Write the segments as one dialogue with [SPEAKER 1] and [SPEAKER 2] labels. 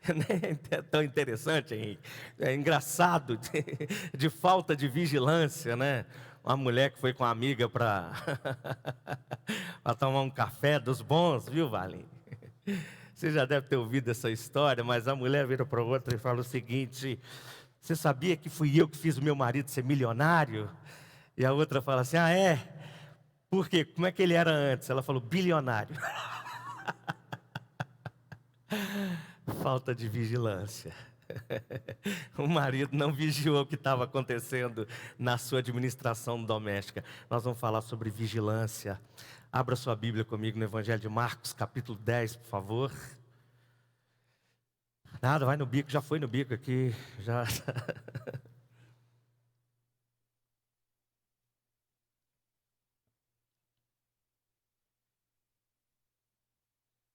[SPEAKER 1] Nem é tão interessante, Henrique. É engraçado, de falta de vigilância, né? Uma mulher que foi com uma amiga para tomar um café dos bons, viu, Valim? Você já deve ter ouvido essa história, mas a mulher vira para o outro e fala o seguinte: você sabia que fui eu que fiz o meu marido ser milionário? E a outra fala assim: ah, é? Por quê? Como é que ele era antes? Ela falou: bilionário. Falta de vigilância. O marido não vigiou o que estava acontecendo na sua administração doméstica. Nós vamos falar sobre vigilância. Abra sua Bíblia comigo no Evangelho de Marcos, capítulo 10, por favor. Nada, vai no bico, já foi no bico aqui. Já.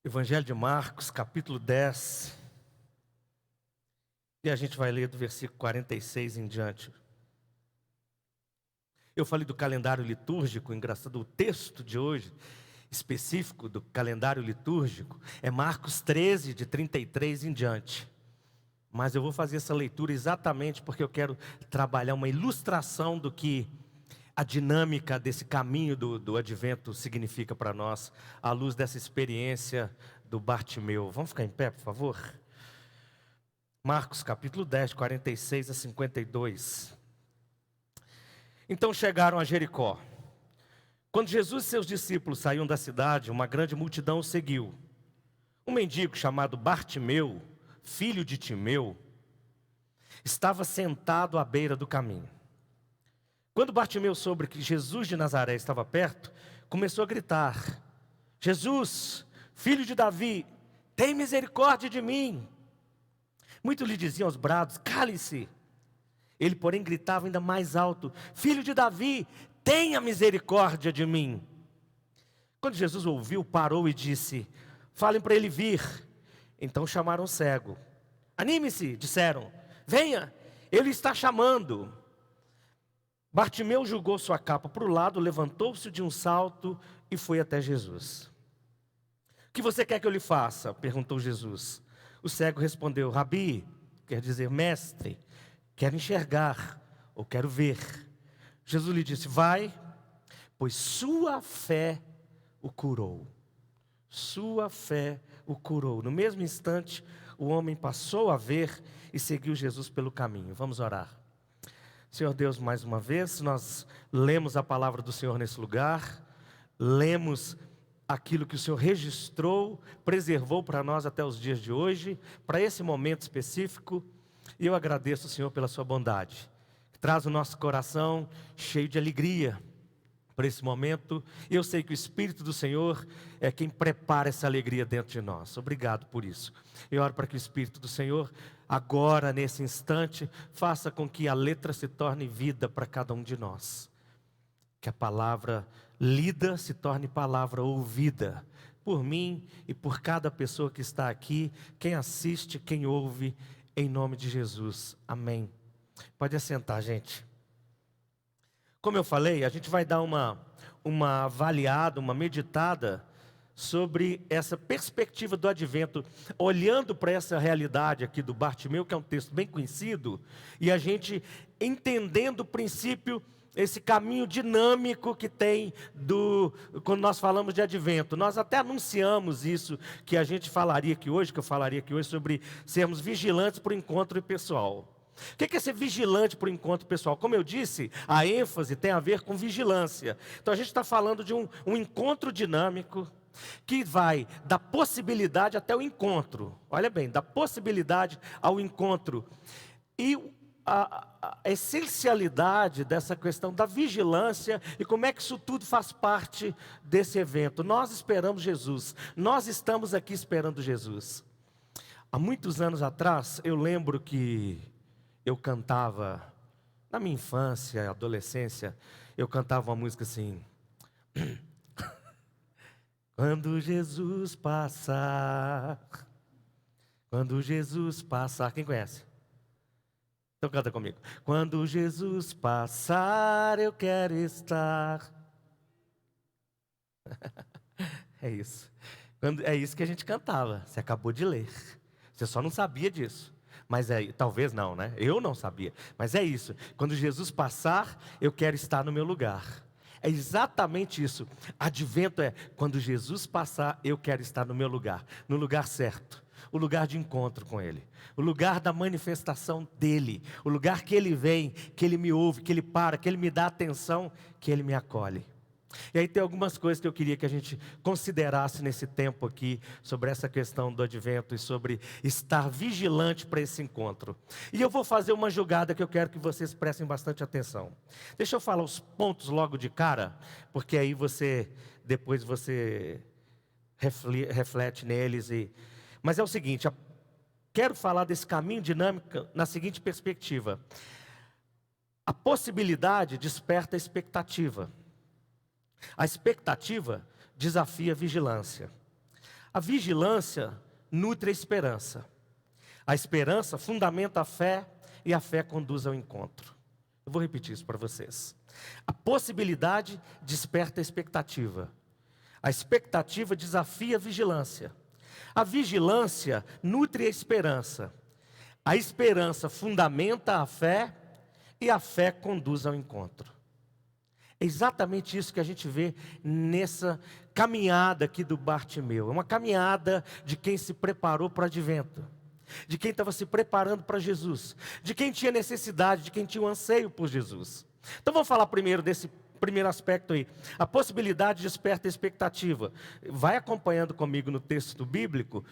[SPEAKER 1] Evangelho de Marcos, capítulo 10. E a gente vai ler do versículo 46 em diante. Eu falei do calendário litúrgico, engraçado, o texto de hoje, específico do calendário litúrgico, é Marcos 13, de 33 em diante. Mas eu vou fazer essa leitura exatamente porque eu quero trabalhar uma ilustração do que a dinâmica desse caminho do advento significa para nós, à luz dessa experiência do Bartimeu. Vamos ficar em pé, por favor? Marcos capítulo 10, 46 a 52. Então chegaram a Jericó. Quando Jesus e seus discípulos saíam da cidade, uma grande multidão o seguiu. Um mendigo chamado Bartimeu, filho de Timeu, estava sentado à beira do caminho. Quando Bartimeu soube que Jesus de Nazaré estava perto, começou a gritar: Jesus, filho de Davi, tem misericórdia de mim. Muitos lhe diziam aos brados: cale-se. Ele, porém, gritava ainda mais alto: filho de Davi, tenha misericórdia de mim. Quando Jesus ouviu, parou e disse: falem para ele vir. Então chamaram o cego. Anime-se, disseram, venha, ele está chamando. Bartimeu jogou sua capa para o lado, levantou-se de um salto e foi até Jesus. O que você quer que eu lhe faça? Perguntou Jesus. O cego respondeu: Rabi, quer dizer mestre, quero enxergar ou quero ver. Jesus lhe disse: vai, pois sua fé o curou. Sua fé o curou. No mesmo instante, o homem passou a ver e seguiu Jesus pelo caminho. Vamos orar. Senhor Deus, mais uma vez, nós lemos a palavra do Senhor nesse lugar, lemos aquilo que o Senhor registrou, preservou para nós até os dias de hoje, para esse momento específico, e eu agradeço, Senhor, pela sua bondade, que traz o nosso coração cheio de alegria para esse momento. Eu sei que o Espírito do Senhor é quem prepara essa alegria dentro de nós. Obrigado por isso. Eu oro para que o Espírito do Senhor, agora, nesse instante, faça com que a letra se torne vida para cada um de nós. Que a palavra lida se torne palavra ouvida por mim e por cada pessoa que está aqui, quem assiste, quem ouve, em nome de Jesus. Amém. Pode assentar, gente. Como eu falei, a gente vai dar uma avaliada, uma meditada sobre essa perspectiva do advento, olhando para essa realidade aqui do Bartimeu, que é um texto bem conhecido, e a gente entendendo o princípio, esse caminho dinâmico que tem quando nós falamos de advento. Nós até anunciamos isso, que a gente falaria aqui hoje, que eu falaria aqui hoje, sobre sermos vigilantes para o encontro pessoal. O que é ser vigilante para o encontro pessoal? Como eu disse, a ênfase tem a ver com vigilância. Então a gente está falando de um encontro dinâmico, que vai da possibilidade até o encontro. Olha bem, da possibilidade ao encontro. E a essencialidade dessa questão da vigilância e como é que isso tudo faz parte desse evento. Nós esperamos Jesus, nós estamos aqui esperando Jesus. Há muitos anos atrás, eu lembro que eu cantava, na minha infância, adolescência, eu cantava uma música assim: quando Jesus passar, quando Jesus passar, quem conhece? Então canta comigo. Quando Jesus passar, eu quero estar. É isso. É isso que a gente cantava, você acabou de ler. Você só não sabia disso. Mas talvez não, né? Eu não sabia. Mas é isso. Quando Jesus passar, eu quero estar no meu lugar. É exatamente isso. Advento é quando Jesus passar, eu quero estar no meu lugar. No lugar certo. O lugar de encontro com Ele. O lugar da manifestação dEle. O lugar que Ele vem, que Ele me ouve, que Ele para, que Ele me dá atenção, que Ele me acolhe. E aí tem algumas coisas que eu queria que a gente considerasse nesse tempo aqui, sobre essa questão do advento e sobre estar vigilante para esse encontro. E eu vou fazer uma jogada que eu quero que vocês prestem bastante atenção. Deixa eu falar os pontos logo de cara, porque aí depois você reflete neles. Mas é o seguinte, quero falar desse caminho dinâmico na seguinte perspectiva. A possibilidade desperta a expectativa. A expectativa desafia a vigilância. A vigilância nutre a esperança. A esperança fundamenta a fé e a fé conduz ao encontro. Eu vou repetir isso para vocês. A possibilidade desperta a expectativa. A expectativa desafia a vigilância. A vigilância nutre a esperança. A esperança fundamenta a fé e a fé conduz ao encontro. É exatamente isso que a gente vê nessa caminhada aqui do Bartimeu. É uma caminhada de quem se preparou para o advento, de quem estava se preparando para Jesus, de quem tinha necessidade, de quem tinha um anseio por Jesus. Então vamos falar primeiro desse primeiro aspecto aí. A possibilidade desperta a expectativa. Vai acompanhando comigo no texto bíblico.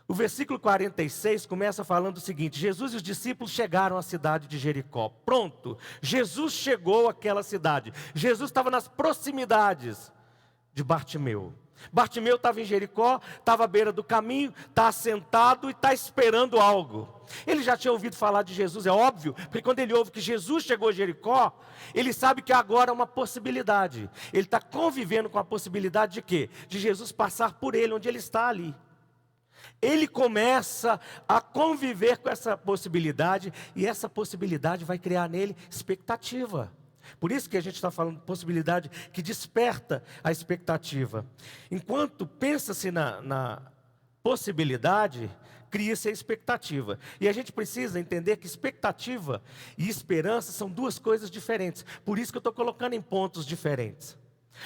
[SPEAKER 1] O versículo 46 começa falando o seguinte: Jesus e os discípulos chegaram à cidade de Jericó. Pronto, Jesus chegou àquela cidade. Jesus estava nas proximidades de Bartimeu. Bartimeu estava em Jericó, estava à beira do caminho, está assentado e está esperando algo. Ele já tinha ouvido falar de Jesus, é óbvio, porque quando ele ouve que Jesus chegou a Jericó, ele sabe que agora é uma possibilidade. Ele está convivendo com a possibilidade de quê? De Jesus passar por ele, onde ele está ali. Ele começa a conviver com essa possibilidade, e essa possibilidade vai criar nele expectativa. Por isso que a gente está falando de possibilidade que desperta a expectativa. Enquanto pensa-se na possibilidade, cria-se a expectativa. E a gente precisa entender que expectativa e esperança são duas coisas diferentes. Por isso que eu estou colocando em pontos diferentes.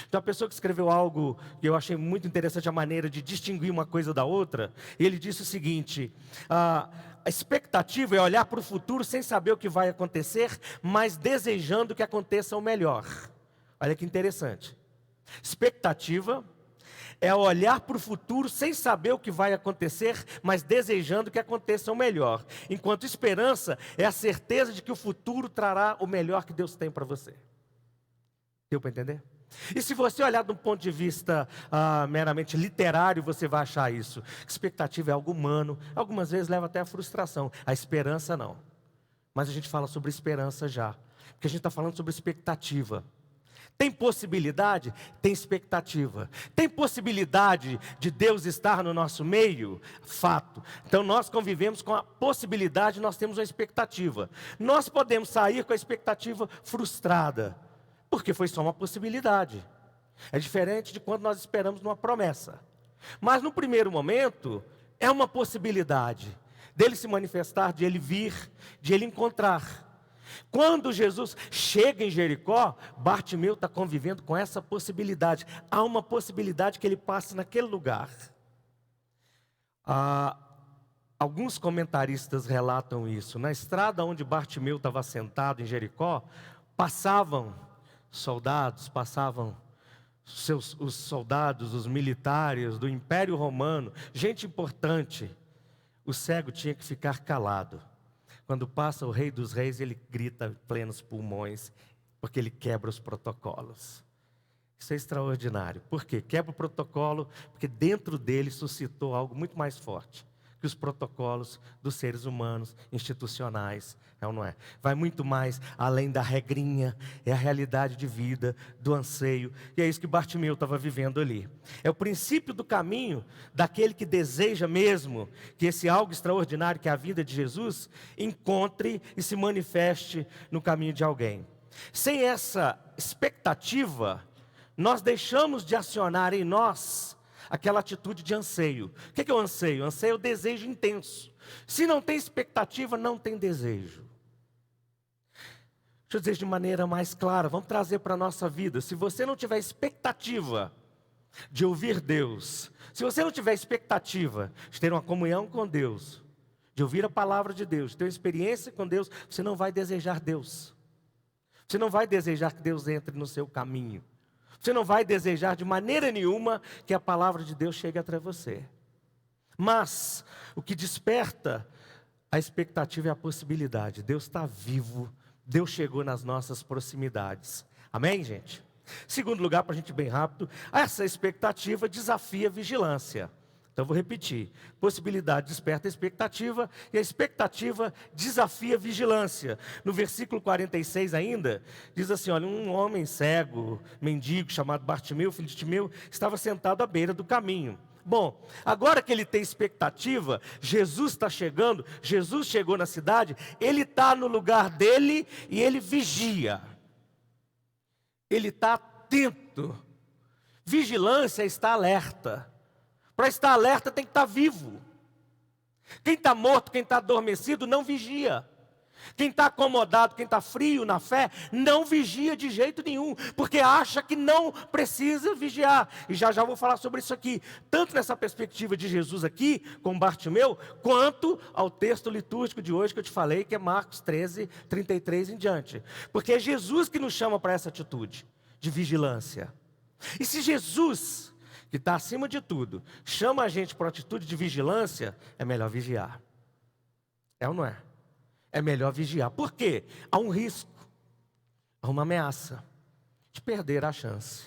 [SPEAKER 1] Então a pessoa que escreveu algo que eu achei muito interessante, a maneira de distinguir uma coisa da outra, ele disse o seguinte: a expectativa é olhar para o futuro sem saber o que vai acontecer, mas desejando que aconteça o melhor. Olha que interessante. Expectativa é olhar para o futuro sem saber o que vai acontecer, mas desejando que aconteça o melhor. Enquanto esperança é a certeza de que o futuro trará o melhor que Deus tem para você. Deu para entender? E se você olhar de um ponto de vista meramente literário, você vai achar isso. Expectativa é algo humano, algumas vezes leva até a frustração. A esperança não. Mas a gente fala sobre esperança já, porque a gente está falando sobre expectativa. Tem possibilidade? Tem expectativa. Tem possibilidade de Deus estar no nosso meio? Fato. Então nós convivemos com a possibilidade, nós temos uma expectativa. Nós podemos sair com a expectativa frustrada, porque foi só uma possibilidade. É diferente de quando nós esperamos numa promessa. Mas no primeiro momento, é uma possibilidade dele se manifestar, de ele vir, de ele encontrar. Quando Jesus chega em Jericó, Bartimeu está convivendo com essa possibilidade. Há uma possibilidade que ele passe naquele lugar. Alguns comentaristas relatam isso. Na estrada onde Bartimeu estava sentado em Jericó, passavam soldados, passavam os soldados, os militares do Império Romano, gente importante. O cego tinha que ficar calado. Quando passa o Rei dos Reis, ele grita a plenos pulmões, porque ele quebra os protocolos. Isso é extraordinário. Por quê? Quebra o protocolo, porque dentro dele suscitou algo muito mais forte que os protocolos dos seres humanos, institucionais, é ou não é? Vai muito mais além da regrinha, é a realidade de vida, do anseio, e é isso que Bartimeu estava vivendo ali. É o princípio do caminho daquele que deseja mesmo que esse algo extraordinário, que é a vida de Jesus, encontre e se manifeste no caminho de alguém. Sem essa expectativa, nós deixamos de acionar em nós aquela atitude de anseio. O que é o anseio? Anseio é o desejo intenso. Se não tem expectativa, não tem desejo. Deixa eu dizer de maneira mais clara, vamos trazer para a nossa vida. Se você não tiver expectativa de ouvir Deus, se você não tiver expectativa de ter uma comunhão com Deus, de ouvir a palavra de Deus, de ter uma experiência com Deus, você não vai desejar Deus. Você não vai desejar que Deus entre no seu caminho. Você não vai desejar de maneira nenhuma que a palavra de Deus chegue até você. Mas o que desperta a expectativa é a possibilidade. Deus está vivo, Deus chegou nas nossas proximidades. Amém, gente? Segundo lugar, para a gente ir bem rápido, essa expectativa desafia a vigilância. Então, vou repetir. Possibilidade desperta a expectativa e a expectativa desafia a vigilância. No versículo 46 ainda, diz assim, olha, um homem cego, mendigo, chamado Bartimeu, filho de Timeu, estava sentado à beira do caminho. Bom, agora que ele tem expectativa, Jesus está chegando, Jesus chegou na cidade, ele está no lugar dele e ele vigia. Ele está atento. Vigilância é estar alerta. Para estar alerta tem que estar vivo. Quem está morto, quem está adormecido, não vigia. Quem está acomodado, quem está frio na fé, não vigia de jeito nenhum, porque acha que não precisa vigiar. E já vou falar sobre isso aqui, tanto nessa perspectiva de Jesus aqui, com Bartimeu, quanto ao texto litúrgico de hoje que eu te falei, que é Marcos 13, 33 em diante. Porque é Jesus que nos chama para essa atitude de vigilância. E se Jesus, que está acima de tudo, chama a gente para a atitude de vigilância, é melhor vigiar. É ou não é? É melhor vigiar. Por quê? Há um risco, há uma ameaça de perder a chance,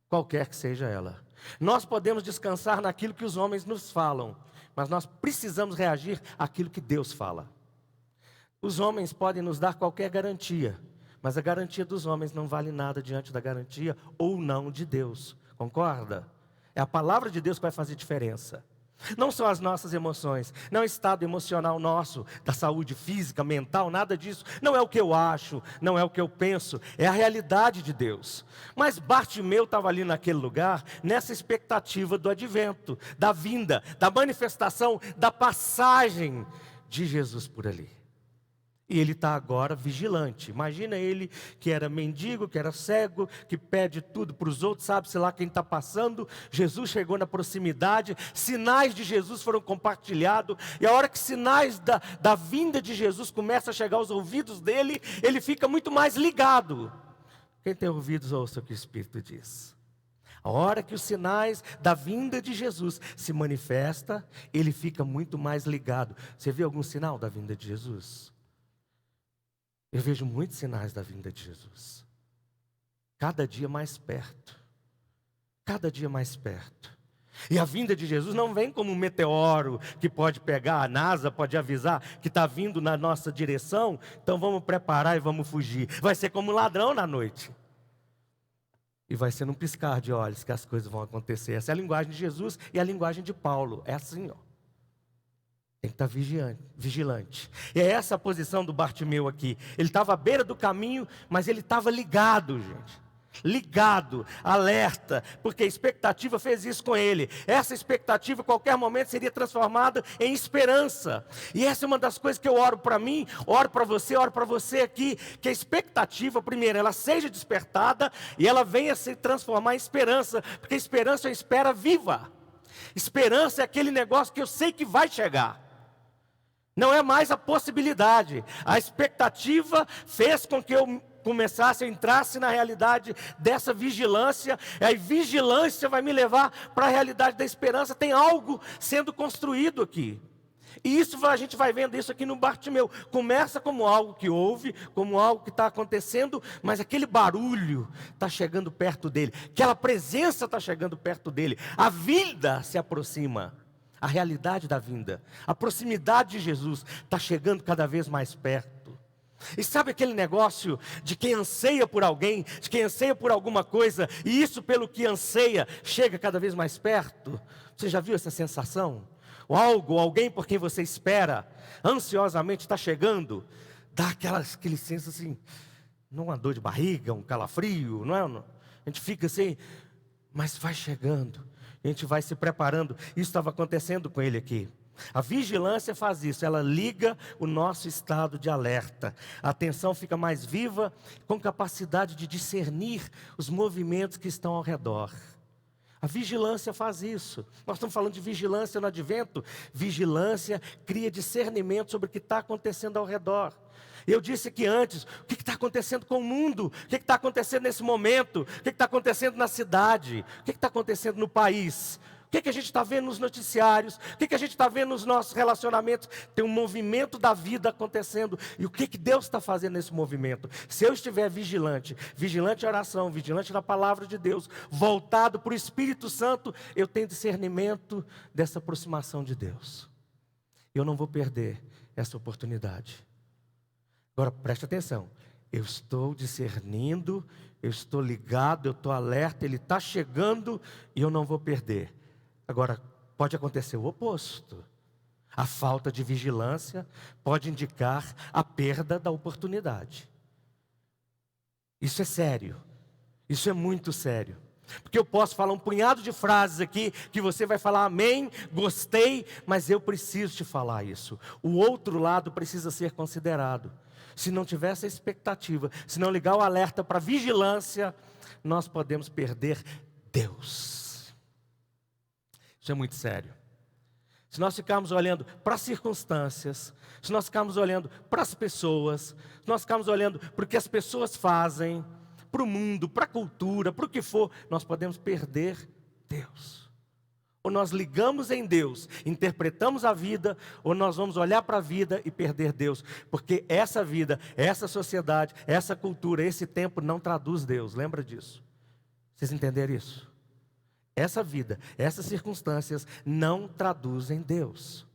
[SPEAKER 1] qualquer que seja ela. Nós podemos descansar naquilo que os homens nos falam, mas nós precisamos reagir àquilo que Deus fala. Os homens podem nos dar qualquer garantia, mas a garantia dos homens não vale nada diante da garantia ou não de Deus. Concorda? É a palavra de Deus que vai fazer diferença. Não são as nossas emoções, não é o estado emocional nosso, da saúde física, mental, nada disso. Não é o que eu acho, não é o que eu penso, é a realidade de Deus. Mas Bartimeu estava ali naquele lugar, nessa expectativa do advento, da vinda, da manifestação, da passagem de Jesus por ali. E ele está agora vigilante. Imagina ele que era mendigo, que era cego, que pede tudo para os outros, sabe-se lá quem está passando. Jesus chegou na proximidade, sinais de Jesus foram compartilhados. E a hora que sinais da vinda de Jesus começam a chegar aos ouvidos dele, ele fica muito mais ligado. Quem tem ouvidos, ouça o que o Espírito diz. A hora que os sinais da vinda de Jesus se manifesta, ele fica muito mais ligado. Você viu algum sinal da vinda de Jesus? Eu vejo muitos sinais da vinda de Jesus. Cada dia mais perto. Cada dia mais perto. E a vinda de Jesus não vem como um meteoro que pode pegar, a NASA pode avisar que está vindo na nossa direção, então vamos preparar e vamos fugir. Vai ser como um ladrão na noite. E vai ser num piscar de olhos que as coisas vão acontecer. Essa é a linguagem de Jesus e a linguagem de Paulo. É assim, ó. Tem que estar vigilante. E é essa a posição do Bartimeu aqui. Ele estava à beira do caminho, mas ele estava ligado, gente. Ligado, alerta, porque a expectativa fez isso com ele. Essa expectativa, a qualquer momento, seria transformada em esperança. E essa é uma das coisas que eu oro para mim, oro para você aqui, que a expectativa, primeiro, ela seja despertada e ela venha se transformar em esperança, porque a esperança é uma espera viva. Esperança é aquele negócio que eu sei que vai chegar. Não é mais a possibilidade. A expectativa fez com que eu começasse, eu entrasse na realidade dessa vigilância. E a vigilância vai me levar para a realidade da esperança. Tem algo sendo construído aqui. E isso a gente vai vendo isso aqui no Bartimeu. Começa como algo que houve, como algo que está acontecendo, mas aquele barulho está chegando perto dele. Aquela presença está chegando perto dele. A vida se aproxima. A realidade da vinda, a proximidade de Jesus está chegando cada vez mais perto. E sabe aquele negócio de quem anseia por alguém, de quem anseia por alguma coisa, e isso pelo que anseia, chega cada vez mais perto? Você já viu essa sensação? Ou algo, alguém por quem você espera, ansiosamente está chegando, dá aquele senso assim, não uma dor de barriga, um calafrio, não é? A gente fica assim, mas vai chegando. A gente vai se preparando. Isso estava acontecendo com ele aqui. A vigilância faz isso, ela liga o nosso estado de alerta. A atenção fica mais viva, com capacidade de discernir os movimentos que estão ao redor. A vigilância faz isso. Nós estamos falando de vigilância no advento. Vigilância cria discernimento sobre o que está acontecendo ao redor. Eu disse aqui antes, o que está acontecendo com o mundo? O que está acontecendo nesse momento? O que está acontecendo na cidade? O que está acontecendo no país? O que a gente está vendo nos noticiários? O que a gente está vendo nos nossos relacionamentos? Tem um movimento da vida acontecendo. E o que Deus está fazendo nesse movimento? Se eu estiver vigilante, vigilante em oração, vigilante na palavra de Deus, voltado para o Espírito Santo, eu tenho discernimento dessa aproximação de Deus. Eu não vou perder essa oportunidade. Agora preste atenção. Eu estou discernindo, eu estou ligado, eu estou alerta, Ele está chegando e eu não vou perder. Agora, pode acontecer o oposto. A falta de vigilância pode indicar a perda da oportunidade. Isso é sério. Isso é muito sério. Porque eu posso falar um punhado de frases aqui, que você vai falar amém, gostei, mas eu preciso te falar isso. O outro lado precisa ser considerado. Se não tiver essa expectativa, se não ligar o alerta para vigilância, nós podemos perder Deus. Isso é muito sério. Se nós ficarmos olhando para as circunstâncias, se nós ficarmos olhando para as pessoas, se nós ficarmos olhando para o que as pessoas fazem, para o mundo, para a cultura, para o que for, nós podemos perder Deus. Ou nós ligamos em Deus, interpretamos a vida, ou nós vamos olhar para a vida e perder Deus. Porque essa vida, essa sociedade, essa cultura, esse tempo não traduz Deus. Lembra disso? Vocês entenderam isso? Essa vida, essas circunstâncias não traduzem Deus.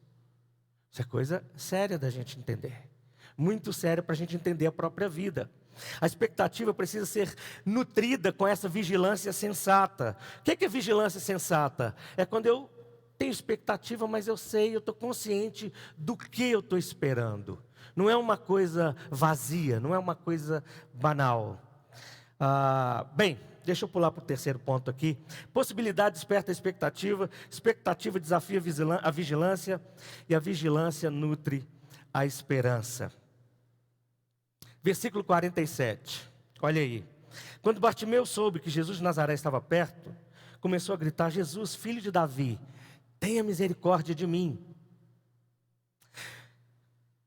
[SPEAKER 1] Isso é coisa séria da gente entender. Muito séria para a gente entender a própria vida. A expectativa precisa ser nutrida com essa vigilância sensata. O que é vigilância sensata? É quando eu tenho expectativa, mas eu sei, eu estou consciente do que eu estou esperando. Não é uma coisa vazia, não é uma coisa banal. Bem, deixa eu pular para o terceiro ponto aqui. Possibilidade desperta a expectativa, expectativa desafia a vigilância, e a vigilância nutre a esperança. Versículo 47, olha aí. Quando Bartimeu soube que Jesus de Nazaré estava perto, começou a gritar: Jesus, filho de Davi, tenha misericórdia de mim.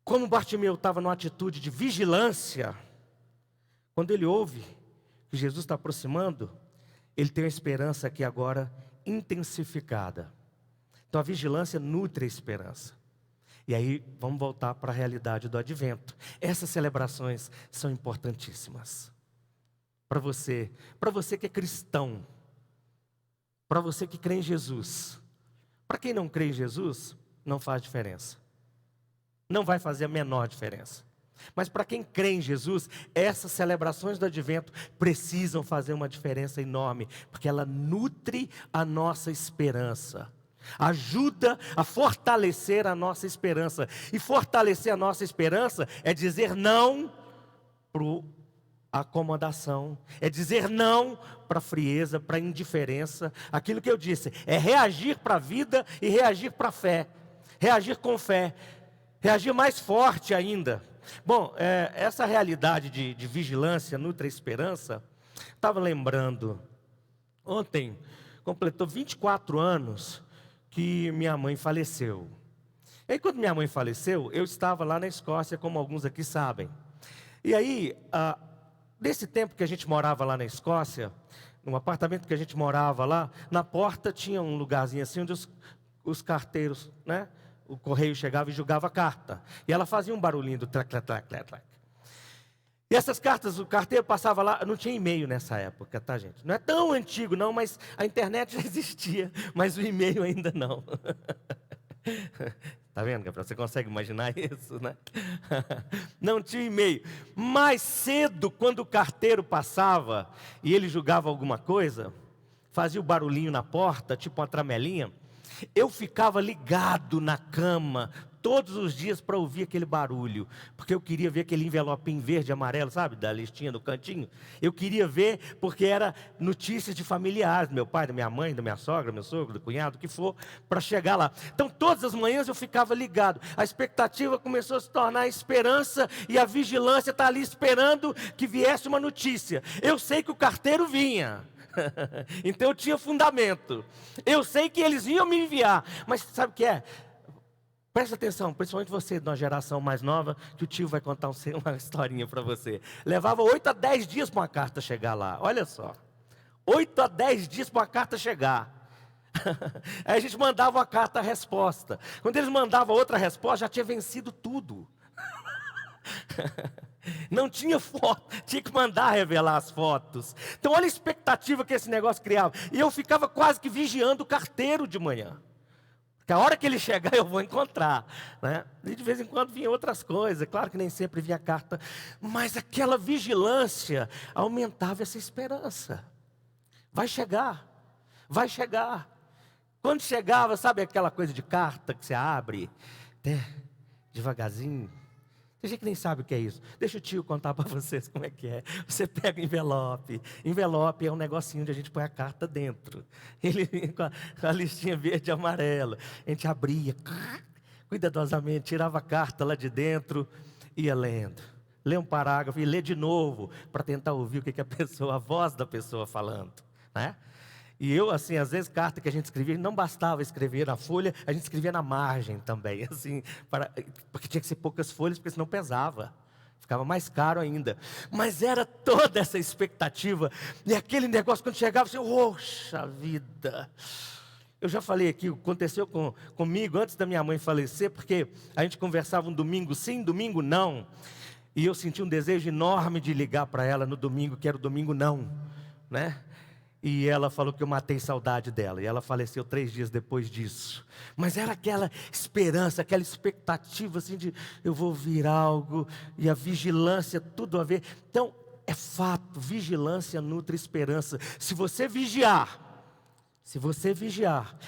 [SPEAKER 1] Como Bartimeu estava numa atitude de vigilância, quando ele ouve que Jesus está aproximando, ele tem a esperança aqui agora intensificada. Então a vigilância nutre a esperança. E aí vamos voltar para a realidade do advento. Essas celebrações são importantíssimas. Para você que é cristão, para você que crê em Jesus. Para quem não crê em Jesus, não faz diferença. Não vai fazer a menor diferença. Mas para quem crê em Jesus, essas celebrações do advento precisam fazer uma diferença enorme, porque ela nutre a nossa esperança. Ajuda a fortalecer a nossa esperança. E fortalecer a nossa esperança é dizer não para a acomodação, é dizer não para a frieza, para a indiferença. Aquilo que eu disse, é reagir para a vida e reagir para a fé. Reagir com fé, reagir mais forte ainda. Bom, essa realidade de vigilância nutre a esperança. Estava lembrando, ontem completou 24 anos que minha mãe faleceu. E aí, quando minha mãe faleceu, eu estava lá na Escócia, como alguns aqui sabem. E aí, nesse tempo que a gente morava lá na Escócia, num apartamento que a gente morava lá, na porta tinha um lugarzinho assim, onde os carteiros, né? O correio chegava e jogava carta. E ela fazia um barulhinho do trac, trac, trac, trac, trac. E essas cartas, o carteiro passava lá, não tinha e-mail nessa época, tá, gente? Não é tão antigo não, mas a internet já existia, mas o e-mail ainda não. Tá vendo, Gabriel? Você consegue imaginar isso, né? Não tinha e-mail. Mais cedo, quando o carteiro passava e ele julgava alguma coisa, fazia o barulhinho na porta, tipo uma tramelinha, eu ficava ligado na cama todos os dias para ouvir aquele barulho, porque eu queria ver aquele envelopinho verde e amarelo, sabe, da listinha no cantinho. Eu queria ver porque era notícias de familiares, do meu pai, da minha mãe, da minha sogra, meu sogro, do cunhado, o que for, para chegar lá. Então todas as manhãs eu ficava ligado. A expectativa começou a se tornar a esperança e a vigilância está ali esperando que viesse uma notícia. Eu sei que o carteiro vinha. Então eu tinha fundamento. Eu sei que eles iam me enviar. Mas sabe o que é? Presta atenção, principalmente você, de uma geração mais nova, que o tio vai contar uma historinha para você. Levava 8 a 10 dias para uma carta chegar lá. Olha só. 8 a 10 dias para uma carta chegar. Aí a gente mandava uma carta-resposta. Quando eles mandavam outra resposta, já tinha vencido tudo. Não tinha foto, tinha que mandar revelar as fotos. Então olha a expectativa que esse negócio criava. E eu ficava quase que vigiando o carteiro de manhã. Que a hora que ele chegar eu vou encontrar, né? E de vez em quando vinha outras coisas, claro que nem sempre vinha carta, mas aquela vigilância aumentava essa esperança. Vai chegar, vai chegar. Quando chegava, sabe aquela coisa de carta que você abre, né? Devagarzinho. Tem gente que nem sabe o que é isso. Deixa o tio contar para vocês como é que é. Você pega o envelope. Envelope é um negocinho onde a gente põe a carta dentro. Ele com a listinha verde e amarela. A gente abria, cuidadosamente, tirava a carta lá de dentro, ia lendo. Lê um parágrafo e lê de novo, para tentar ouvir o que a pessoa, a voz da pessoa falando, né? E eu, assim, às vezes, carta que a gente escrevia, não bastava escrever na folha, a gente escrevia na margem também, assim, porque tinha que ser poucas folhas, porque senão pesava, ficava mais caro ainda. Mas era toda essa expectativa, e aquele negócio, quando chegava, assim, poxa vida. Eu já falei aqui, aconteceu comigo antes da minha mãe falecer, porque a gente conversava um domingo sim, domingo não, e eu senti um desejo enorme de ligar para ela no domingo, que era o domingo não, né? E ela falou que eu matei saudade dela. E ela faleceu 3 dias depois disso. Mas era aquela esperança, aquela expectativa assim de eu vou ouvir algo. E a vigilância, tudo a ver. Então, é fato, vigilância nutre esperança. Se você vigiar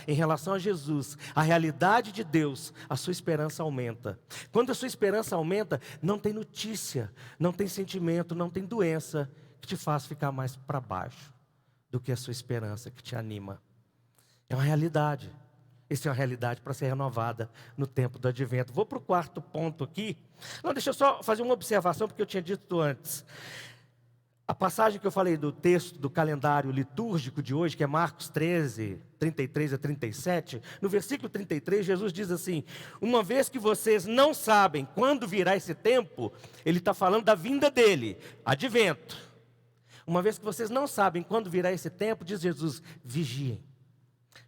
[SPEAKER 1] em relação a Jesus, a realidade de Deus, a sua esperança aumenta. Quando a sua esperança aumenta, não tem notícia, não tem sentimento, não tem doença que te faz ficar mais para baixo do que a sua esperança que te anima. É uma realidade. Essa é uma realidade para ser renovada no tempo do advento. Vou para o 4º ponto aqui. Não, deixa eu só fazer uma observação, porque eu tinha dito antes. A passagem que eu falei do texto do calendário litúrgico de hoje, que é Marcos 13, 33 a 37, no versículo 33, Jesus diz assim: uma vez que vocês não sabem quando virá esse tempo, ele está falando da vinda dele, advento. Uma vez que vocês não sabem quando virá esse tempo, diz Jesus, vigiem.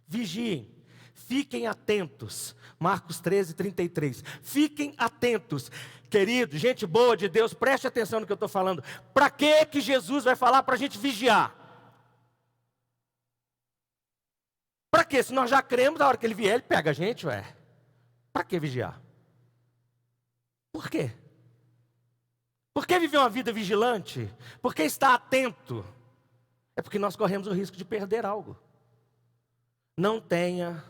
[SPEAKER 1] Vigiem. Fiquem atentos. Marcos 13, 33. Fiquem atentos. Querido, gente boa de Deus, preste atenção no que eu estou falando. Para que Jesus vai falar para a gente vigiar? Para quê? Se nós já cremos, a hora que ele vier, ele pega a gente, ué. Para que vigiar? Por quê? Por que viver uma vida vigilante? Por que estar atento? É porque nós corremos o risco de perder algo. Não tenha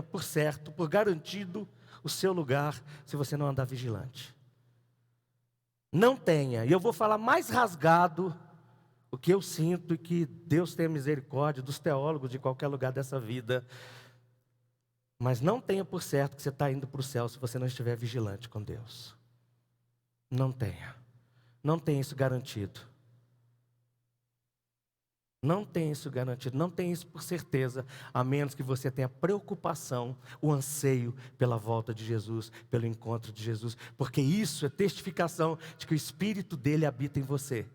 [SPEAKER 1] por certo, por garantido, o seu lugar se você não andar vigilante. Não tenha. E eu vou falar mais rasgado o que eu sinto e que Deus tenha misericórdia dos teólogos de qualquer lugar dessa vida. Mas não tenha por certo que você está indo para o céu se você não estiver vigilante com Deus. Não tenha. Não tem isso garantido. Não tem isso garantido. Não tem isso por certeza. A menos que você tenha preocupação, o anseio pela volta de Jesus, pelo encontro de Jesus. Porque isso é testificação de que o Espírito dele habita em você.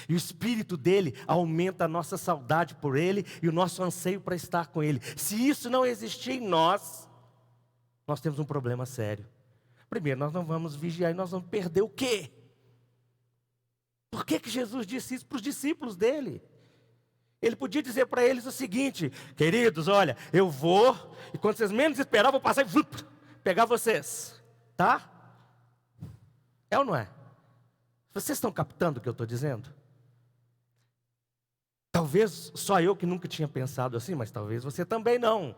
[SPEAKER 1] E o Espírito dele aumenta a nossa saudade por ele e o nosso anseio para estar com ele. Se isso não existir em nós, nós temos um problema sério. Primeiro, nós não vamos vigiar e nós vamos perder o quê? Por que Jesus disse isso para os discípulos dele? Ele podia dizer para eles o seguinte: queridos, olha, eu vou, e quando vocês menos esperavam, eu vou passar e pegar vocês, tá? É ou não é? Vocês estão captando o que eu estou dizendo? Talvez só eu que nunca tinha pensado assim, mas talvez você também não.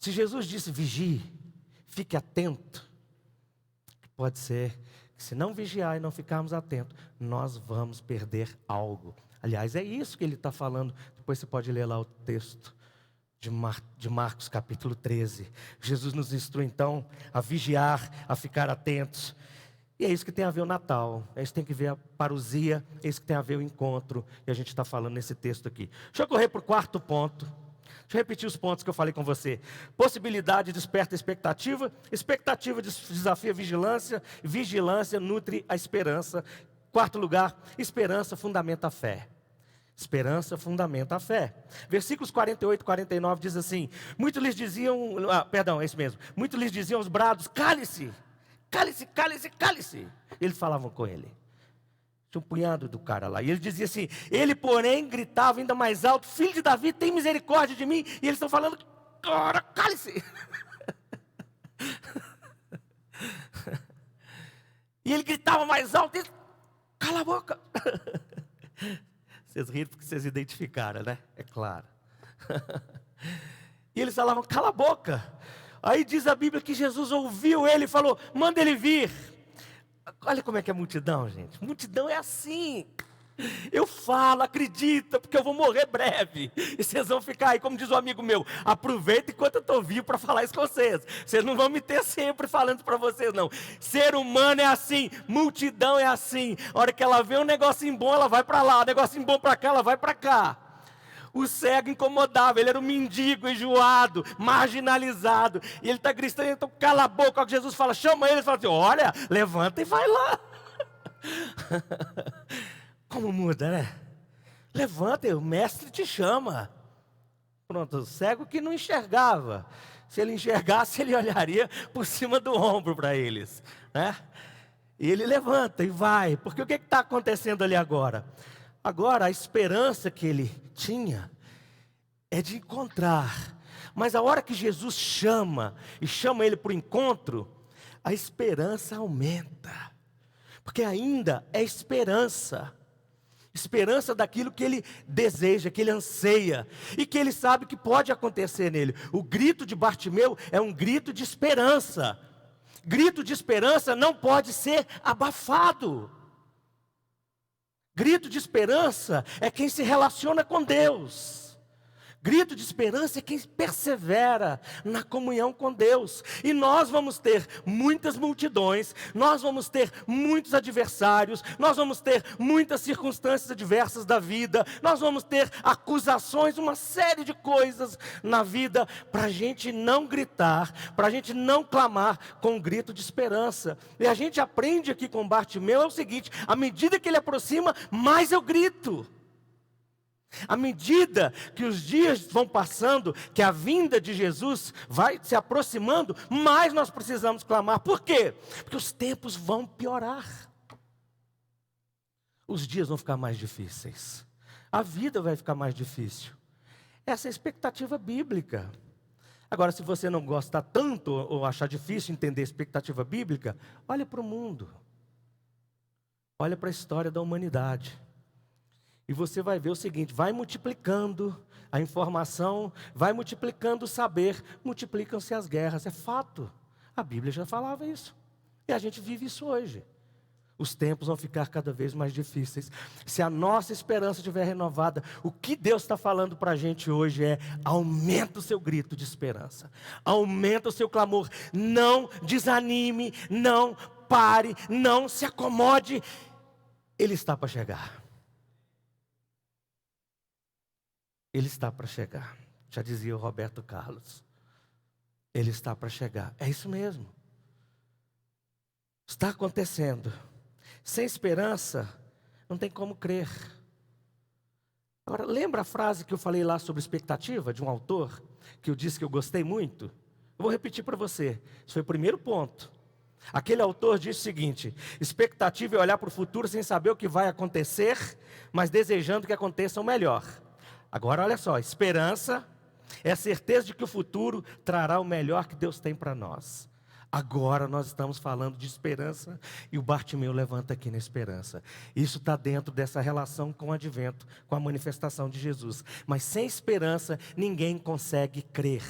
[SPEAKER 1] Se Jesus disse vigie, fique atento. Pode ser que se não vigiar e não ficarmos atentos, nós vamos perder algo. Aliás, é isso que ele está falando. Depois você pode ler lá o texto de Marcos capítulo 13. Jesus nos instrui então a vigiar, a ficar atentos. E é isso que tem a ver o Natal, é isso que tem a ver a parousia, é isso que tem a ver o encontro. E a gente está falando nesse texto aqui. Deixa eu correr para o quarto ponto. Deixa eu repetir os pontos que eu falei com você. Possibilidade desperta expectativa. Expectativa desafia vigilância. Vigilância nutre a esperança. Quarto lugar, esperança fundamenta a fé. Esperança fundamenta a fé. Versículos 48 e 49 diz assim: muitos lhes diziam, é isso mesmo. Muitos lhes diziam aos brados: cale-se, cale-se, cale-se, cale-se. Eles falavam com ele. Tinha um punhado do cara lá. E ele dizia assim, ele porém gritava ainda mais alto: filho de Davi, tem misericórdia de mim. E eles estão falando: ora, cale-se. E ele gritava mais alto: cala a boca. Vocês riram porque vocês identificaram, né? É claro. E eles falavam: cala a boca. Aí diz a Bíblia que Jesus ouviu ele e falou: manda ele vir. Olha como é que é multidão, gente. Multidão é assim. Eu falo, acredita, porque eu vou morrer breve. E vocês vão ficar aí, como diz um amigo meu: aproveita enquanto eu estou vivo para falar isso com vocês. Vocês não vão me ter sempre falando para vocês, não. Ser humano é assim, multidão é assim. A hora que ela vê um negocinho bom, ela vai para lá. Um negocinho bom para cá, ela vai para cá. O cego incomodava, ele era um mendigo, enjoado, marginalizado. E ele está gritando, então cala a boca. Quando Jesus fala, chama ele fala assim: olha, levanta e vai lá. Como muda, né? Levanta, o mestre te chama. Pronto, o cego que não enxergava. Se ele enxergasse, ele olharia por cima do ombro para eles, né? E ele levanta e vai. Porque o que está acontecendo ali agora? Agora, a esperança que ele tinha é de encontrar. Mas a hora que Jesus chama, e chama ele para o encontro, a esperança aumenta. Porque ainda é esperança. Esperança daquilo que ele deseja, que ele anseia. E que ele sabe que pode acontecer nele. O grito de Bartimeu é um grito de esperança. Grito de esperança não pode ser abafado. Grito de esperança é quem se relaciona com Deus. Grito de esperança é quem persevera na comunhão com Deus. E nós vamos ter muitas multidões, nós vamos ter muitos adversários, nós vamos ter muitas circunstâncias adversas da vida, nós vamos ter acusações, uma série de coisas na vida, para a gente não gritar, para a gente não clamar com um grito de esperança. E a gente aprende aqui com Bartimeu é o seguinte: à medida que ele aproxima, mais eu grito. À medida que os dias vão passando, que a vinda de Jesus vai se aproximando, mais nós precisamos clamar. Por quê? Porque os tempos vão piorar. Os dias vão ficar mais difíceis. A vida vai ficar mais difícil. Essa é a expectativa bíblica. Agora, se você não gosta tanto ou achar difícil entender a expectativa bíblica, olha para o mundo. Olha para a história da humanidade. E você vai ver o seguinte: vai multiplicando a informação, vai multiplicando o saber, multiplicam-se as guerras. É fato. A Bíblia já falava isso. E a gente vive isso hoje. Os tempos vão ficar cada vez mais difíceis. Se a nossa esperança estiver renovada, o que Deus está falando para a gente hoje é: aumenta o seu grito de esperança. Aumenta o seu clamor. Não desanime, não pare, não se acomode. Ele está para chegar. Ele está para chegar. Já dizia o Roberto Carlos. Ele está para chegar. É isso mesmo. Está acontecendo. Sem esperança, não tem como crer. Agora, lembra a frase que eu falei lá sobre expectativa, de um autor, que eu disse que eu gostei muito? Eu vou repetir para você. Isso foi o primeiro ponto. Aquele autor disse o seguinte: expectativa é olhar para o futuro sem saber o que vai acontecer, mas desejando que aconteça o melhor. Agora olha só, esperança é a certeza de que o futuro trará o melhor que Deus tem para nós. Agora nós estamos falando de esperança e o Bartimeu levanta aqui na esperança. Isso está dentro dessa relação com o advento, com a manifestação de Jesus. Mas sem esperança ninguém consegue crer.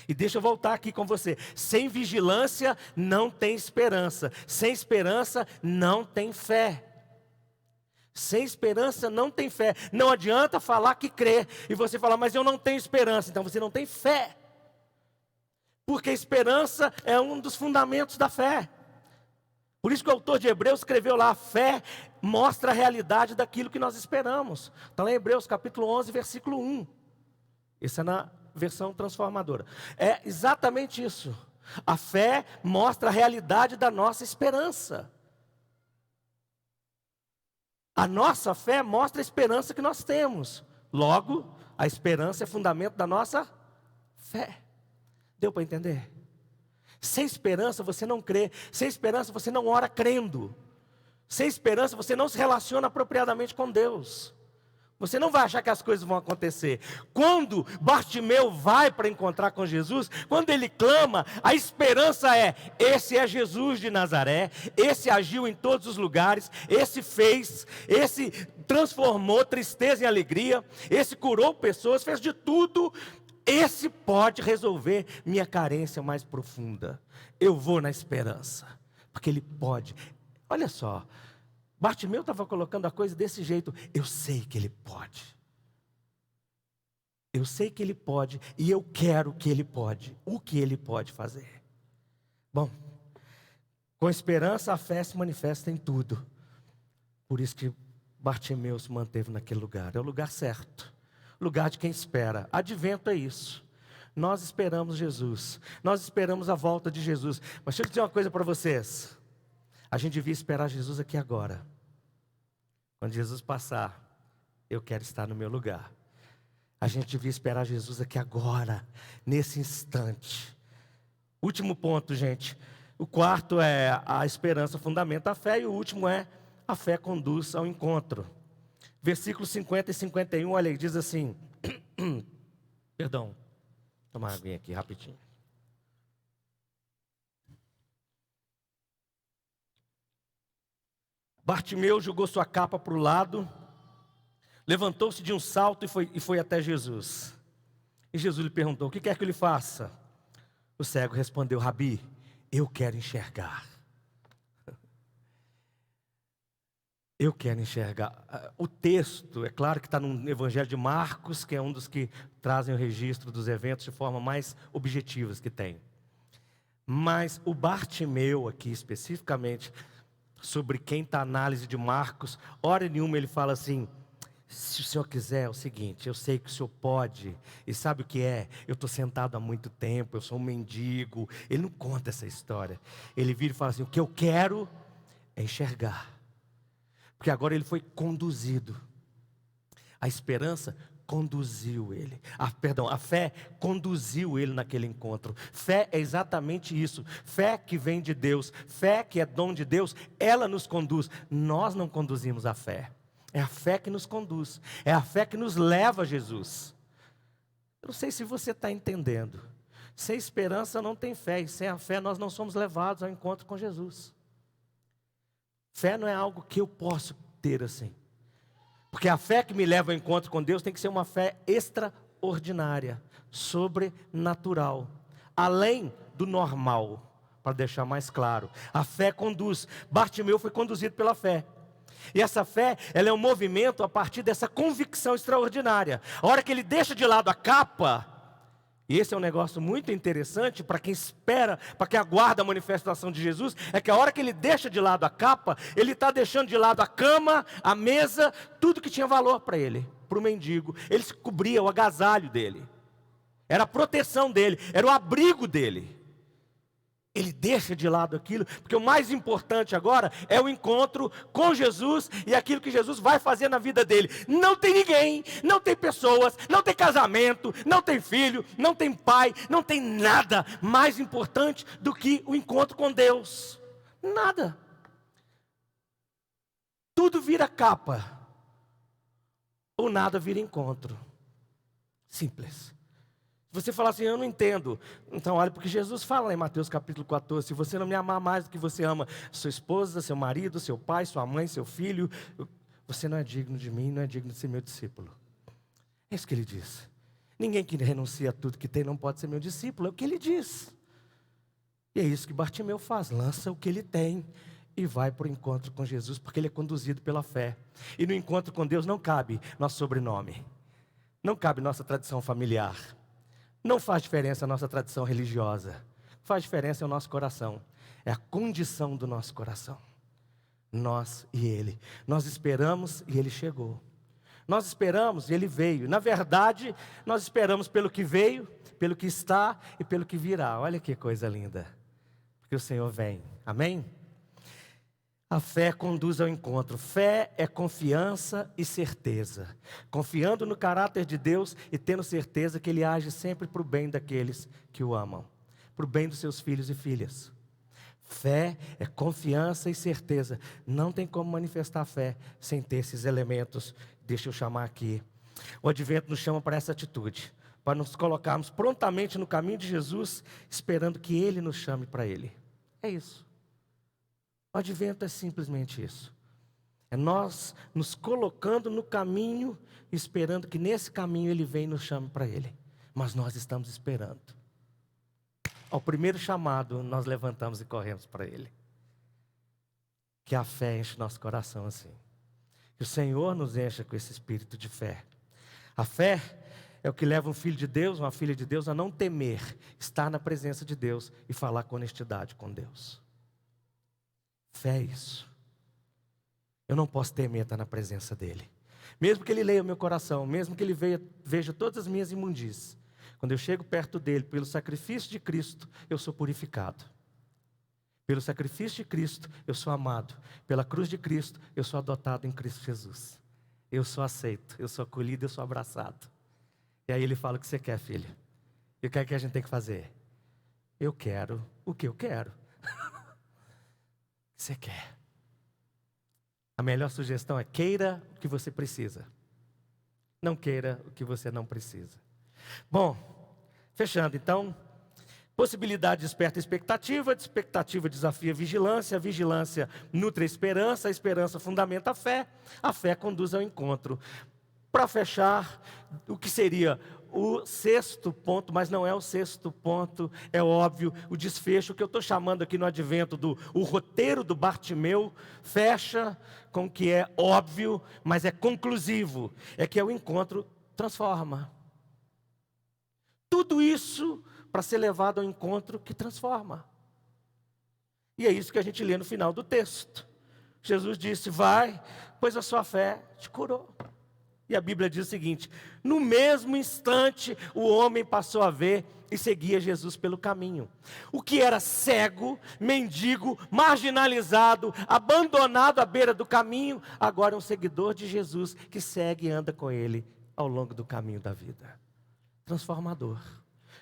[SPEAKER 1] E deixa eu voltar aqui com você. Sem vigilância não tem esperança. Sem esperança não tem fé. Sem esperança não tem fé. Não adianta falar que crê e você falar, mas eu não tenho esperança. Então você não tem fé. Porque a esperança é um dos fundamentos da fé. Por isso que o autor de Hebreus escreveu lá, a fé mostra a realidade daquilo que nós esperamos. Está lá em Hebreus capítulo 11, versículo 1. Isso é na versão transformadora. É exatamente isso. A fé mostra a realidade da nossa esperança. A nossa fé mostra a esperança que nós temos. Logo, a esperança é fundamento da nossa fé. Deu para entender? Sem esperança você não crê. Sem esperança você não ora crendo. Sem esperança você não se relaciona apropriadamente com Deus. Você não vai achar que as coisas vão acontecer. Quando Bartimeu vai para encontrar com Jesus, quando ele clama, a esperança é: esse é Jesus de Nazaré, esse agiu em todos os lugares, esse fez, esse transformou tristeza em alegria, esse curou pessoas, fez de tudo. Esse pode resolver minha carência mais profunda. Eu vou na esperança, porque ele pode. Olha só, Bartimeu estava colocando a coisa desse jeito. Eu sei que ele pode. Eu sei que ele pode e eu quero que ele pode. O que ele pode fazer? Bom, com esperança a fé se manifesta em tudo. Por isso que Bartimeu se manteve naquele lugar. É o lugar certo. Lugar de quem espera. Advento é isso. Nós esperamos Jesus. Nós esperamos a volta de Jesus. Mas deixa eu dizer uma coisa para vocês. A gente devia esperar Jesus aqui agora. Quando Jesus passar, eu quero estar no meu lugar. A gente devia esperar Jesus aqui agora, nesse instante. Último ponto, gente. O quarto é a esperança fundamenta a fé. E o último é a fé conduz ao encontro. Versículos 50 e 51, olha aí, diz assim. Perdão, tomar uma aguinha aqui rapidinho. Bartimeu jogou sua capa para o lado, levantou-se de um salto e foi até Jesus. E Jesus lhe perguntou: o que quer que eu lhe faça? O cego respondeu: Rabi, eu quero enxergar. Eu quero enxergar. O texto, é claro que está no Evangelho de Marcos, que é um dos que trazem o registro dos eventos de forma mais objetiva que tem. Mas o Bartimeu aqui especificamente, sobre quem está a análise de Marcos, hora nenhuma ele fala assim: se o senhor quiser, é o seguinte, eu sei que o senhor pode, e sabe o que é? Eu estou sentado há muito tempo, eu sou um mendigo. Ele não conta essa história. Ele vira e fala assim: o que eu quero é enxergar. Porque agora ele foi conduzido. A esperança conduziu ele. A fé conduziu ele naquele encontro. Fé é exatamente isso. Fé que vem de Deus, fé que é dom de Deus, ela nos conduz. Nós não conduzimos a fé. É a fé que nos conduz. É a fé que nos leva a Jesus. Eu não sei se você está entendendo. Sem esperança não tem fé. E sem a fé nós não somos levados ao encontro com Jesus. Fé não é algo que eu posso ter assim. Porque a fé que me leva ao encontro com Deus tem que ser uma fé extraordinária, sobrenatural, além do normal, para deixar mais claro. A fé conduz. Bartimeu foi conduzido pela fé. E essa fé, ela é um movimento a partir dessa convicção extraordinária. A hora que ele deixa de lado a capa, e esse é um negócio muito interessante para quem espera, para quem aguarda a manifestação de Jesus, é que a hora que ele deixa de lado a capa, ele está deixando de lado a cama, a mesa, tudo que tinha valor para ele, para o mendigo. Ele se cobria, o agasalho dele, era a proteção dele, era o abrigo dele. Ele deixa de lado aquilo, porque o mais importante agora é o encontro com Jesus e aquilo que Jesus vai fazer na vida dele. Não tem ninguém, não tem pessoas, não tem casamento, não tem filho, não tem pai, não tem nada mais importante do que o encontro com Deus. Nada. Tudo vira capa, ou nada vira encontro. Simples. Você fala assim: eu não entendo. Então olha, porque Jesus fala em Mateus capítulo 14, se você não me amar mais do que você ama sua esposa, seu marido, seu pai, sua mãe, seu filho, você não é digno de mim, não é digno de ser meu discípulo. É isso que ele diz. Ninguém que renuncia a tudo que tem não pode ser meu discípulo, é o que ele diz. E é isso que Bartimeu faz, lança o que ele tem e vai para o encontro com Jesus, porque ele é conduzido pela fé. E no encontro com Deus não cabe nosso sobrenome, não cabe nossa tradição familiar, não faz diferença a nossa tradição religiosa, faz diferença é o nosso coração, é a condição do nosso coração. Nós e Ele, nós esperamos e Ele chegou. Nós esperamos e Ele veio. Na verdade, nós esperamos pelo que veio, pelo que está e pelo que virá. Olha que coisa linda. Porque o Senhor vem. Amém? A fé conduz ao encontro. Fé é confiança e certeza. Confiando no caráter de Deus e tendo certeza que Ele age sempre para o bem daqueles que o amam. Para o bem dos seus filhos e filhas. Fé é confiança e certeza. Não tem como manifestar fé sem ter esses elementos. Deixa eu chamar aqui. O advento nos chama para essa atitude. Para nos colocarmos prontamente no caminho de Jesus, esperando que Ele nos chame para Ele. É isso. O advento é simplesmente isso. É nós nos colocando no caminho, esperando que nesse caminho Ele venha e nos chame para Ele. Mas nós estamos esperando. Ao primeiro chamado, nós levantamos e corremos para Ele. Que a fé enche nosso coração assim. Que o Senhor nos encha com esse espírito de fé. A fé é o que leva um filho de Deus, uma filha de Deus, a não temer, estar na presença de Deus e falar com honestidade com Deus. Fé é isso. Eu não posso temer estar na presença dEle. Mesmo que Ele leia o meu coração, mesmo que Ele veja todas as minhas imundícies. Quando eu chego perto dEle, pelo sacrifício de Cristo, eu sou purificado. Pelo sacrifício de Cristo, eu sou amado. Pela cruz de Cristo, eu sou adotado em Cristo Jesus. Eu sou aceito, eu sou acolhido, eu sou abraçado. E aí Ele fala: o que você quer, filho? E o que é que a gente tem que fazer? Eu quero o que eu quero. O que você quer? A melhor sugestão é: queira o que você precisa. Não queira o que você não precisa. Bom, fechando então. Possibilidade desperta expectativa, expectativa desafia a vigilância nutre a esperança fundamenta a fé conduz ao encontro. Para fechar, o que seria o sexto ponto, mas não é o sexto ponto, é óbvio, o desfecho que eu estou chamando aqui no advento o roteiro do Bartimeu, fecha com o que é óbvio, mas é conclusivo, é que o encontro transforma. Tudo isso para ser levado ao encontro que transforma. E é isso que a gente lê no final do texto. Jesus disse: vai, pois a sua fé te curou. E a Bíblia diz o seguinte: no mesmo instante o homem passou a ver e seguia Jesus pelo caminho. O que era cego, mendigo, marginalizado, abandonado à beira do caminho, agora é um seguidor de Jesus que segue e anda com Ele ao longo do caminho da vida. Transformador.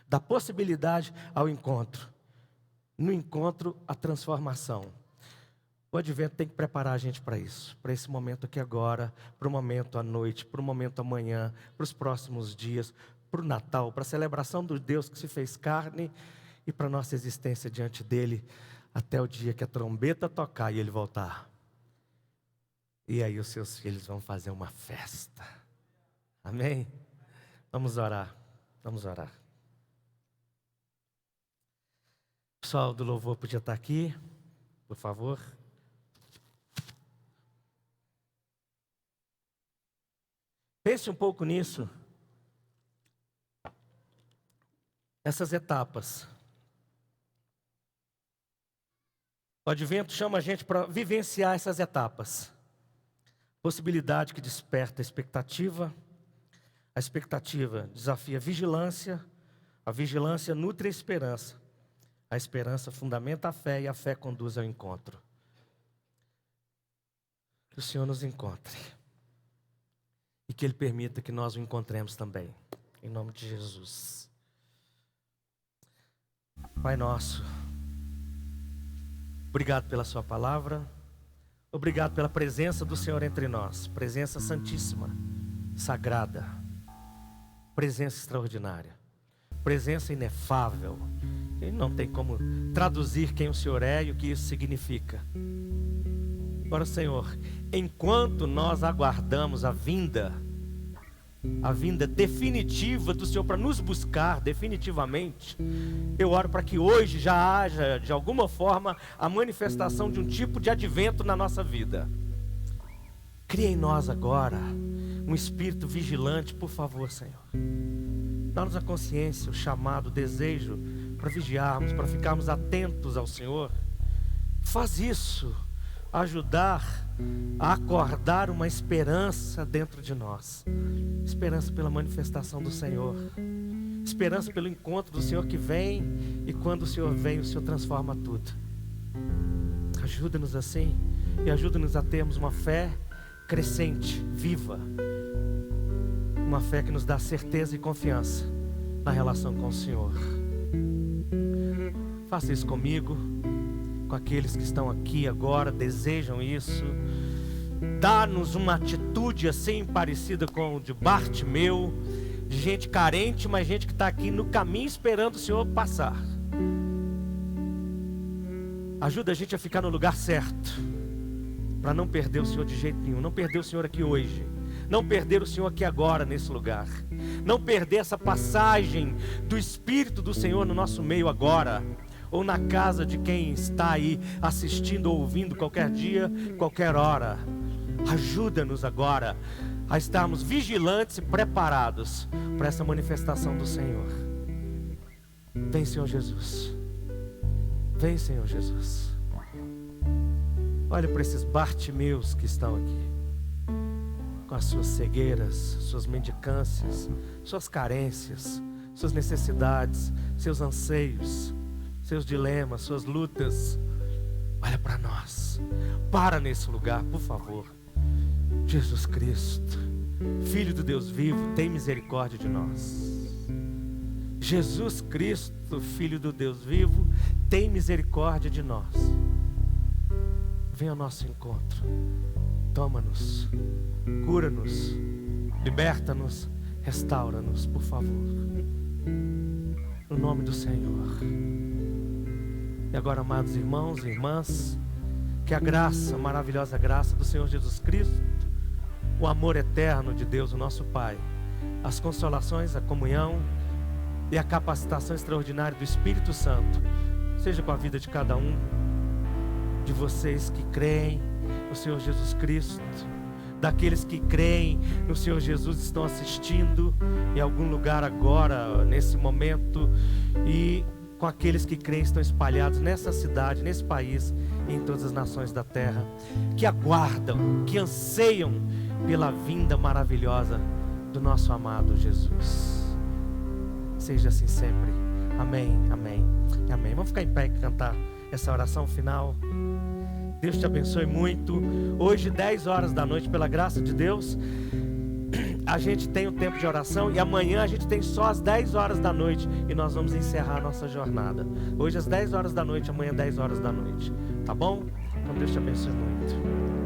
[SPEAKER 1] Da possibilidade ao encontro. No encontro, a transformação. O advento tem que preparar a gente para isso. Para esse momento aqui agora, para o momento à noite, para o momento amanhã, para os próximos dias, para o Natal, para a celebração do Deus que se fez carne e para a nossa existência diante dEle, até o dia que a trombeta tocar e Ele voltar. E aí os seus filhos vão fazer uma festa. Amém? Vamos orar. Vamos orar. O pessoal do louvor podia estar aqui, por favor. Pense um pouco nisso. Essas etapas. O advento chama a gente para vivenciar essas etapas. Possibilidade que desperta a expectativa desafia a vigilância nutre a esperança fundamenta a fé e a fé conduz ao encontro. Que o Senhor nos encontre e que Ele permita que nós o encontremos também, em nome de Jesus. Pai nosso, obrigado pela sua palavra, obrigado pela presença do Senhor entre nós, presença santíssima, sagrada, presença extraordinária, presença inefável. E não tem como traduzir quem o Senhor é e o que isso significa. Agora, Senhor, enquanto nós aguardamos a vinda a vinda definitiva do Senhor para nos buscar definitivamente, eu oro para que hoje já haja, de alguma forma, a manifestação de um tipo de advento na nossa vida. Cria em nós agora um espírito vigilante, por favor, Senhor. Dá-nos a consciência, o chamado, o desejo para vigiarmos, para ficarmos atentos ao Senhor. Faz isso, ajudar a acordar uma esperança dentro de nós. Esperança pela manifestação do Senhor. Esperança pelo encontro do Senhor que vem, e quando o Senhor vem, o Senhor transforma tudo. Ajuda-nos assim, e ajuda-nos a termos uma fé crescente, viva. Uma fé que nos dá certeza e confiança na relação com o Senhor. Faça isso comigo, com aqueles que estão aqui agora, desejam isso. Dá-nos uma atitude assim parecida com o de Bartimeu, de gente carente, mas gente que está aqui no caminho esperando o Senhor passar. Ajuda a gente a ficar no lugar certo, para não perder o Senhor de jeito nenhum. Não perder o Senhor aqui hoje, não perder o Senhor aqui agora nesse lugar, não perder essa passagem do Espírito do Senhor no nosso meio agora, ou na casa de quem está aí assistindo ou ouvindo qualquer dia, qualquer hora. Ajuda-nos agora a estarmos vigilantes e preparados para essa manifestação do Senhor. Vem, Senhor Jesus. Vem, Senhor Jesus. Olha para esses Bartimeus que estão aqui, com as suas cegueiras, suas mendicâncias, suas carências, suas necessidades, seus anseios, seus dilemas, suas lutas. Olha para nós. Para nesse lugar, por favor. Jesus Cristo, Filho do Deus vivo, tem misericórdia de nós. Jesus Cristo, Filho do Deus vivo, tem misericórdia de nós. Venha ao nosso encontro. Toma-nos, cura-nos, liberta-nos, restaura-nos, por favor. No nome do Senhor. E agora, amados irmãos e irmãs, que a graça, a maravilhosa graça do Senhor Jesus Cristo, o amor eterno de Deus, o nosso Pai, as consolações, a comunhão e a capacitação extraordinária do Espírito Santo, seja com a vida de cada um de vocês que creem no Senhor Jesus Cristo, daqueles que creem no Senhor Jesus, estão assistindo em algum lugar agora, nesse momento, e com aqueles que creem estão espalhados nessa cidade, nesse país e em todas as nações da terra, que aguardam, que anseiam pela vinda maravilhosa do nosso amado Jesus. Seja assim sempre. Amém, amém, amém. Vamos ficar em pé e cantar essa oração final. Deus te abençoe muito. Hoje, 10 horas da noite, pela graça de Deus, a gente tem o tempo de oração, e amanhã a gente tem só às 10 horas da noite, e nós vamos encerrar a nossa jornada. Hoje às 10 horas da noite, amanhã 10 horas da noite. Tá bom? Então Deus te abençoe muito.